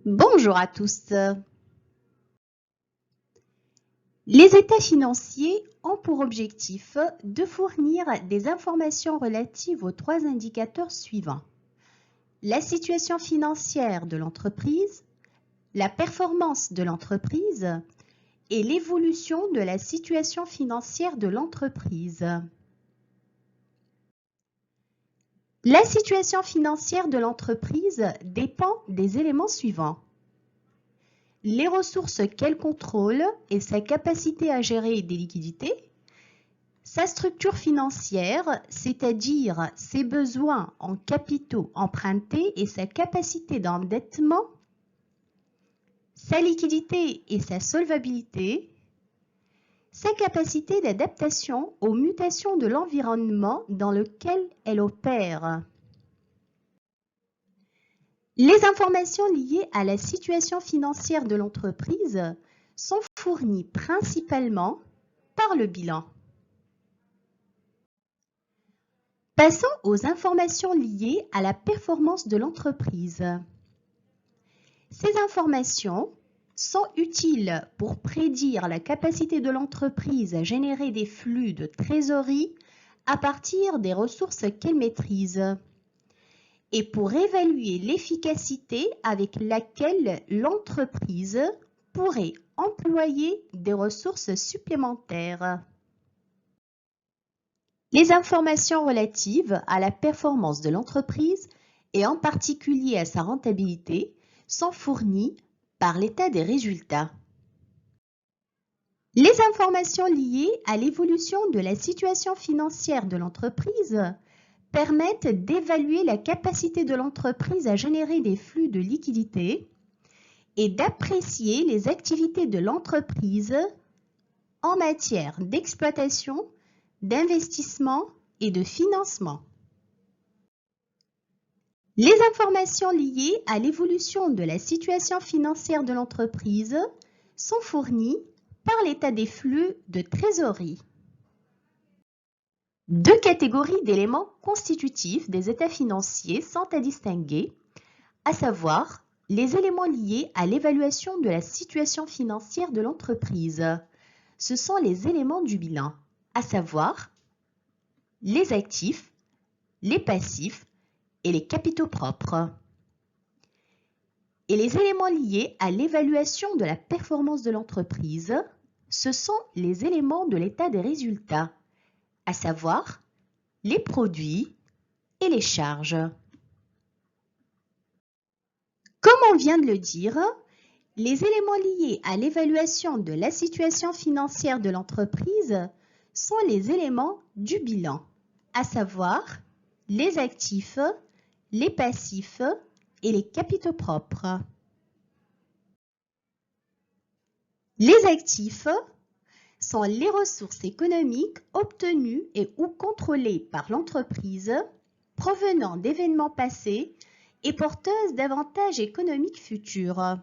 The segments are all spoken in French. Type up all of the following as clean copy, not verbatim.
Bonjour à tous. Les états financiers ont pour objectif de fournir des informations relatives aux trois indicateurs suivants. La situation financière de l'entreprise, la performance de l'entreprise et l'évolution de la situation financière de l'entreprise. La situation financière de l'entreprise dépend des éléments suivants. Les ressources qu'elle contrôle et sa capacité à gérer des liquidités, sa structure financière, c'est-à-dire ses besoins en capitaux empruntés et sa capacité d'endettement, sa liquidité et sa solvabilité, sa capacité d'adaptation aux mutations de l'environnement dans lequel elle opère. Les informations liées à la situation financière de l'entreprise sont fournies principalement par le bilan. Passons aux informations liées à la performance de l'entreprise. Ces informations sont utiles pour prédire la capacité de l'entreprise à générer des flux de trésorerie à partir des ressources qu'elle maîtrise et pour évaluer l'efficacité avec laquelle l'entreprise pourrait employer des ressources supplémentaires. Les informations relatives à la performance de l'entreprise et en particulier à sa rentabilité sont fournies par l'état des résultats. Les informations liées à l'évolution de la situation financière de l'entreprise permettent d'évaluer la capacité de l'entreprise à générer des flux de liquidités et d'apprécier les activités de l'entreprise en matière d'exploitation, d'investissement et de financement. Les informations liées à l'évolution de la situation financière de l'entreprise sont fournies par l'état des flux de trésorerie. Deux catégories d'éléments constitutifs des états financiers sont à distinguer, à savoir les éléments liés à l'évaluation de la situation financière de l'entreprise. Ce sont les éléments du bilan, à savoir les actifs, les passifs et les capitaux propres. Et les éléments liés à l'évaluation de la performance de l'entreprise, ce sont les éléments de l'état des résultats, à savoir les produits et les charges. Comme on vient de le dire, les éléments liés à l'évaluation de la situation financière de l'entreprise sont les éléments du bilan, à savoir les actifs, les passifs et les capitaux propres. Les actifs sont les ressources économiques obtenues et ou contrôlées par l'entreprise provenant d'événements passés et porteuses d'avantages économiques futurs,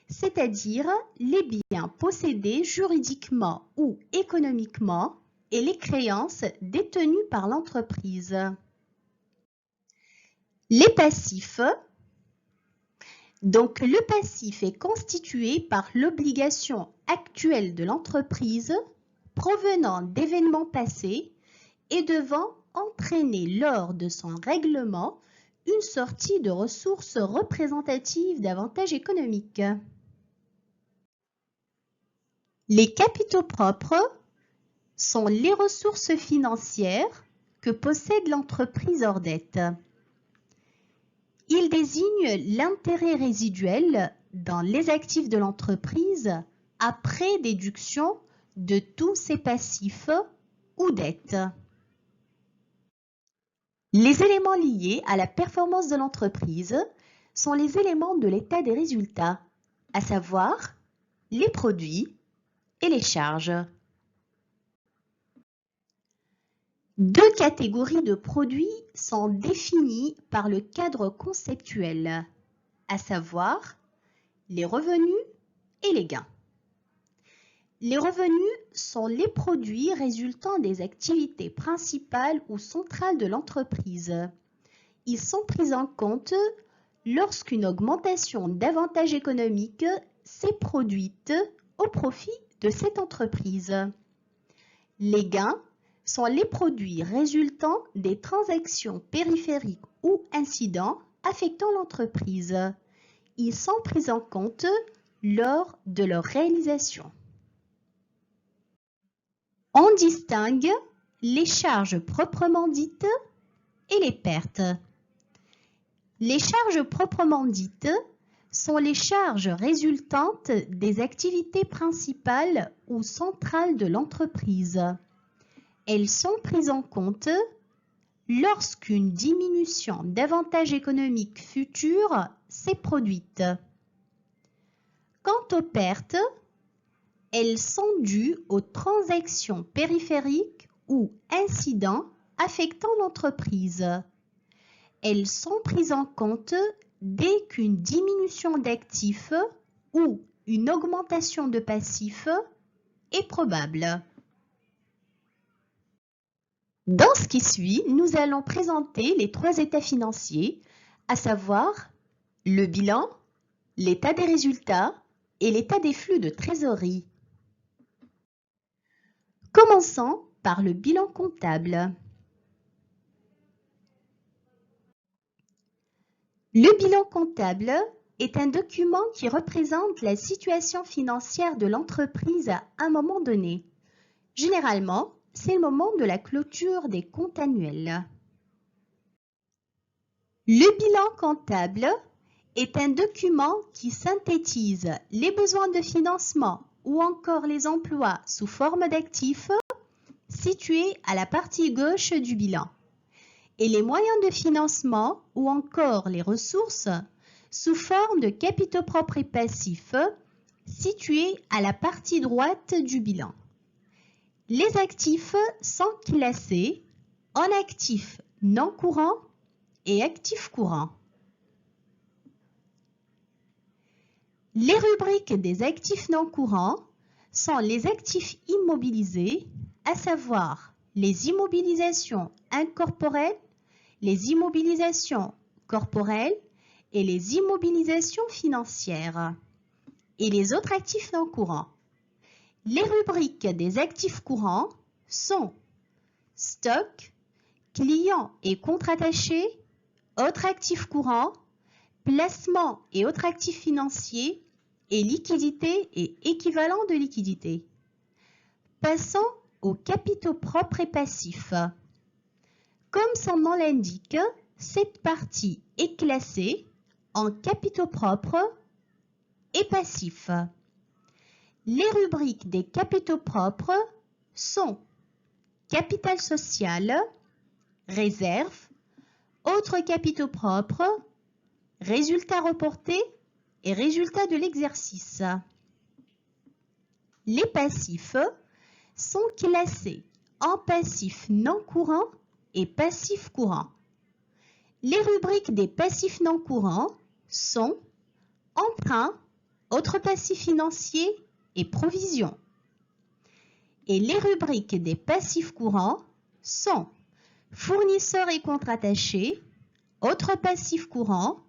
c'est-à-dire les biens possédés juridiquement ou économiquement et les créances détenues par l'entreprise. Les passifs. Donc, le passif est constitué par l'obligation actuelle de l'entreprise provenant d'événements passés et devant entraîner lors de son règlement une sortie de ressources représentatives d'avantages économiques. Les capitaux propres sont les ressources financières que possède l'entreprise hors dette. Ils désignent l'intérêt résiduel dans les actifs de l'entreprise après déduction de tous ses passifs ou dettes. Les éléments liés à la performance de l'entreprise sont les éléments de l'état des résultats, à savoir les produits et les charges. Deux catégories de produits sont définies par le cadre conceptuel, à savoir les revenus et les gains. Les revenus sont les produits résultant des activités principales ou centrales de l'entreprise. Ils sont pris en compte lorsqu'une augmentation d'avantages économiques s'est produite au profit de cette entreprise. Les gains sont les produits résultant des transactions périphériques ou incidents affectant l'entreprise. Ils sont pris en compte lors de leur réalisation. On distingue les charges proprement dites et les pertes. Les charges proprement dites sont les charges résultantes des activités principales ou centrales de l'entreprise. Elles sont prises en compte lorsqu'une diminution d'avantages économiques futurs s'est produite. Quant aux pertes, elles sont dues aux transactions périphériques ou incidents affectant l'entreprise. Elles sont prises en compte dès qu'une diminution d'actifs ou une augmentation de passifs est probable. Dans ce qui suit, nous allons présenter les 3 états financiers, à savoir le bilan, l'état des résultats et l'état des flux de trésorerie. Commençons par le bilan comptable. Le bilan comptable est un document qui représente la situation financière de l'entreprise à un moment donné. Généralement, c'est le moment de la clôture des comptes annuels. Le bilan comptable est un document qui synthétise les besoins de financement ou encore les emplois sous forme d'actifs situés à la partie gauche du bilan et les moyens de financement ou encore les ressources sous forme de capitaux propres et passifs situés à la partie droite du bilan. Les actifs sont classés en actifs non courants et actifs courants. Les rubriques des actifs non courants sont les actifs immobilisés, à savoir les immobilisations incorporelles, les immobilisations corporelles et les immobilisations financières, et les autres actifs non courants. Les rubriques des actifs courants sont stock, clients et comptes attachés, autres actifs courants, placements et autres actifs financiers, et liquidités et équivalents de liquidités. Passons aux capitaux propres et passifs. Comme son nom l'indique, cette partie est classée en capitaux propres et passifs. Les rubriques des capitaux propres sont capital social, réserve, autres capitaux propres, résultats reportés et résultats de l'exercice. Les passifs sont classés en passifs non courants et passifs courants. Les rubriques des passifs non courants sont emprunts, autres passifs financiers et provisions. Et les rubriques des passifs courants sont fournisseurs et comptes attachés, autres passifs courants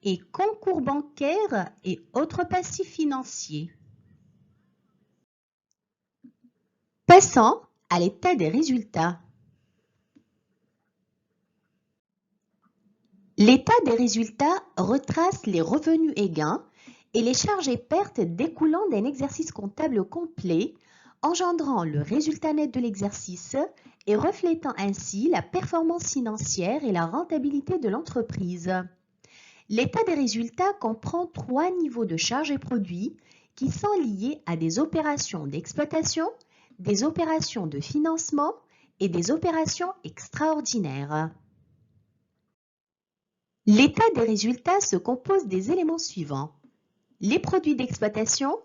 et concours bancaires et autres passifs financiers. Passons à l'état des résultats. L'état des résultats retrace les revenus et gains et les charges et pertes découlant d'un exercice comptable complet, engendrant le résultat net de l'exercice et reflétant ainsi la performance financière et la rentabilité de l'entreprise. L'état des résultats comprend 3 niveaux de charges et produits qui sont liés à des opérations d'exploitation, des opérations de financement et des opérations extraordinaires. L'état des résultats se compose des éléments suivants: les produits d'exploitation,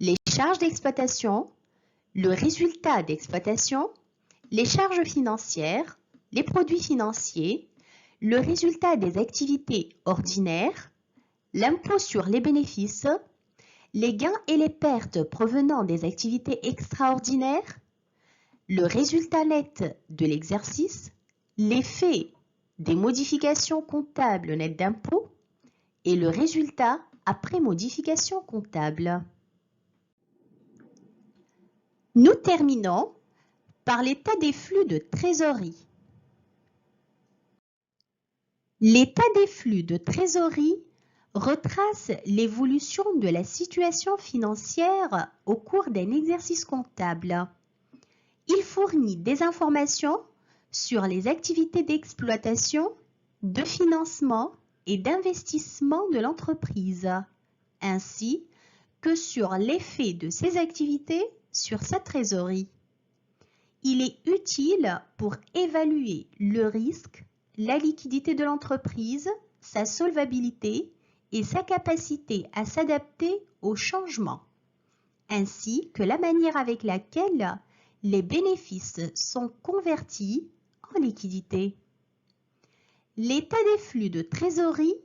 les charges d'exploitation, le résultat d'exploitation, les charges financières, les produits financiers, le résultat des activités ordinaires, l'impôt sur les bénéfices, les gains et les pertes provenant des activités extraordinaires, le résultat net de l'exercice, l'effet des modifications comptables nettes d'impôts et le résultat après modification comptable. Nous terminons par l'état des flux de trésorerie. L'état des flux de trésorerie retrace l'évolution de la situation financière au cours d'un exercice comptable. Il fournit des informations sur les activités d'exploitation, de financement et d'investissement de l'entreprise, ainsi que sur l'effet de ces activités sur sa trésorerie. Il est utile pour évaluer le risque, la liquidité de l'entreprise, sa solvabilité et sa capacité à s'adapter aux changements, ainsi que la manière avec laquelle les bénéfices sont convertis en liquidité. L'état des flux de trésorerie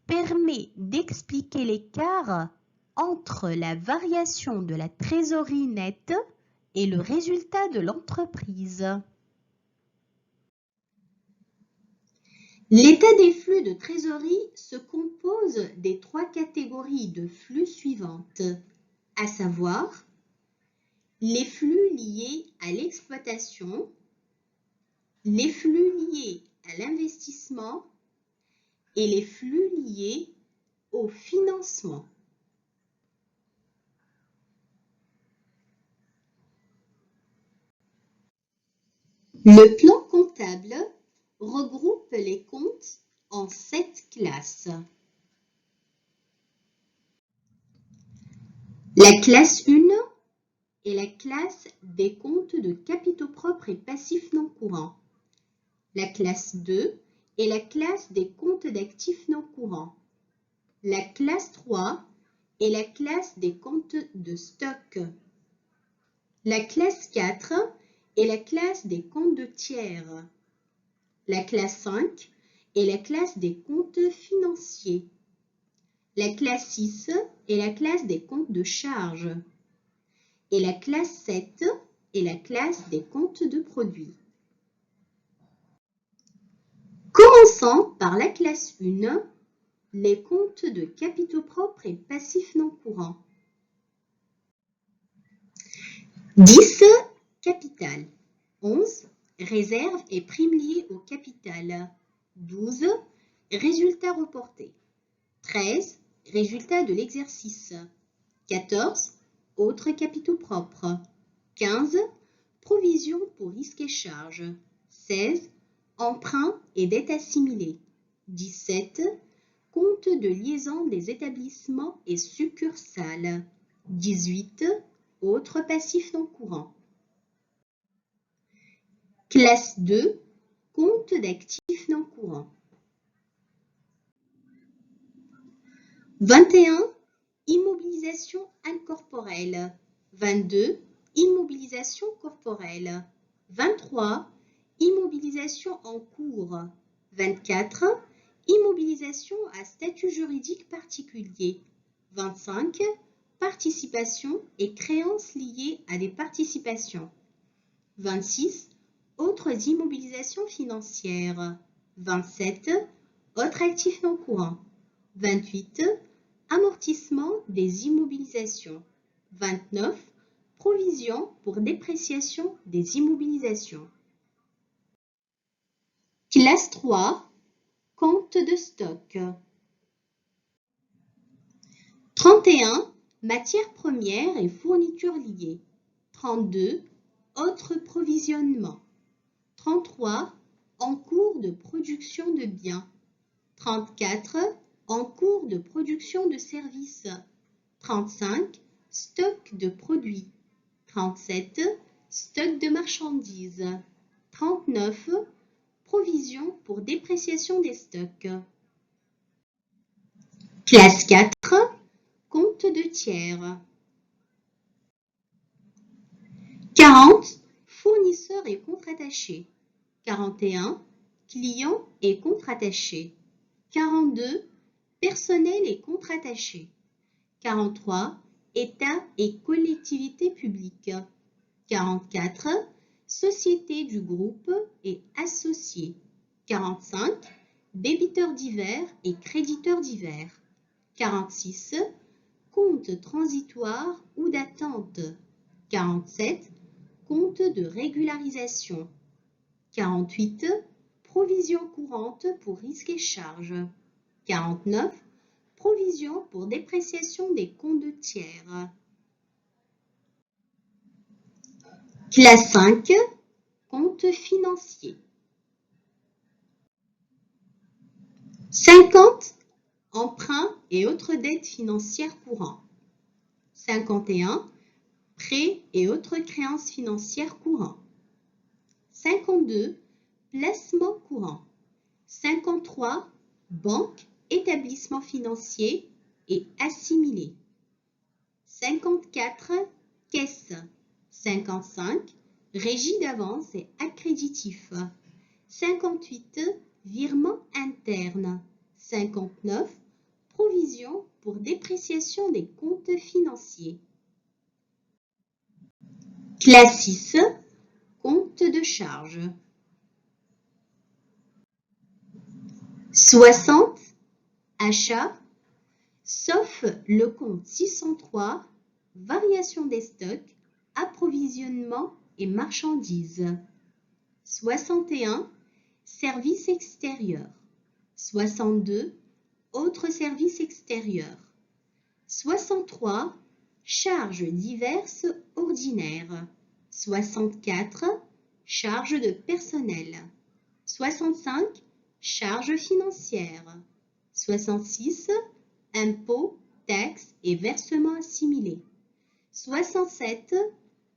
permet d'expliquer l'écart entre la variation de la trésorerie nette et le résultat de l'entreprise. L'état des flux de trésorerie se compose des trois catégories de flux suivantes, à savoir les flux liés à l'exploitation, les flux liés à l'investissement et les flux liés au financement. Le plan comptable regroupe les comptes en 7 classes. La classe 1 est la classe des comptes de capitaux propres et passifs non courants. La classe 2 est la classe des comptes d'actifs non courants. La classe 3 est la classe des comptes de stock. La classe 4 est la classe des comptes de tiers. La classe 5 est la classe des comptes financiers. La classe 6 est la classe des comptes de charges. Et la classe 7 est la classe des comptes de produits. Commençons par la classe 1, les comptes de capitaux propres et passifs non courants. 10. Capital. 11. Réserve et primes liées au capital. 12. Résultats reportés. 13. Résultats de l'exercice. 14. Autres capitaux propres. 15. Provisions pour risques et charges. 16. Emprunts et dettes assimilées. 17. Compte de liaison des établissements et succursales. 18. Autres passifs non courants. Classe 2. Compte d'actifs non courants. 21. Immobilisation incorporelle. 22. Immobilisation corporelle. 23. Immobilisation en cours. 24. Immobilisation à statut juridique particulier. 25. Participation et créances liées à des participations. 26. Autres immobilisations financières. 27. Autres actifs non courants. 28. Amortissement des immobilisations. 29. Provision pour dépréciation des immobilisations. Classe 3. Compte de stock. 31. Matières premières et fournitures liées. 32. Autres provisionnements. 33. En cours de production de biens. 34. En cours de production de services. 35. Stock de produits. 37. Stock de marchandises. 39. Provision pour dépréciation des stocks. Classe 4. Compte de tiers. 40. Fournisseurs et comptes attachés. 41. Clients et comptes attachés. 42. Personnel et comptes attachés. 43. État et collectivités publiques. 44. Sociétés du groupe et associés. 45. Débiteurs divers et créditeurs divers. 46. Compte transitoire ou d'attente. 47. Compte de régularisation. 48. Provision courante pour risques et charges. 49. Provision pour dépréciation des comptes de tiers. Classe 5. Compte financier. 50. Emprunts et autres dettes financières courants. 51. Prêts et autres créances financières courants. 52. Placements courants. 53. Banques, établissements financiers et assimilés. 54. Caisses. 55. Régie d'avance et accréditif. 58. Virements internes. 59. Provision pour dépréciation des comptes financiers. Classe 6. Compte de charge. 60. Achat, sauf le compte 603, variation des stocks, approvisionnement et marchandises. 61. Services extérieurs. 62. Autres services extérieurs. 63. Charges diverses ordinaires. 64. Charges de personnel. 65. Charges financières. 66. Impôts, taxes et versements assimilés. 67.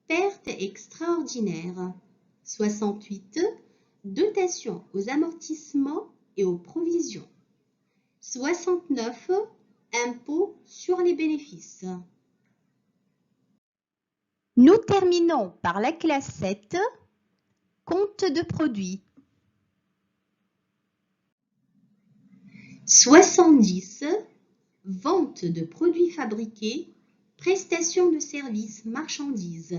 Pertes extraordinaires. 68. Dotation aux amortissements et aux provisions. 69. Impôts sur les bénéfices. Nous terminons par la classe 7. Compte de produits. 70. Vente de produits fabriqués, prestation de services, marchandises.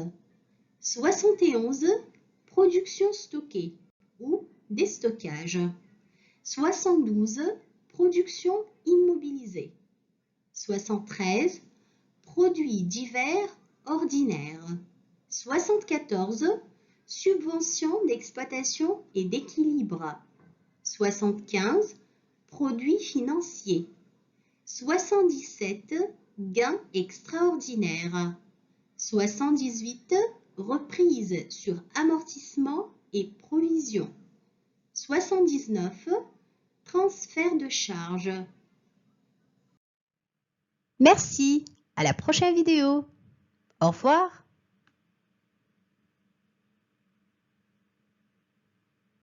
71. Production stockée ou déstockage. 72. Production immobilisée. 73. Produits divers ordinaires. 74. Subventions d'exploitation et d'équilibre. 75. Produits financiers. 77. Gains extraordinaires. 78. Reprise sur amortissement et provision. 79. Transfert de charges. Merci, à la prochaine vidéo. Au revoir.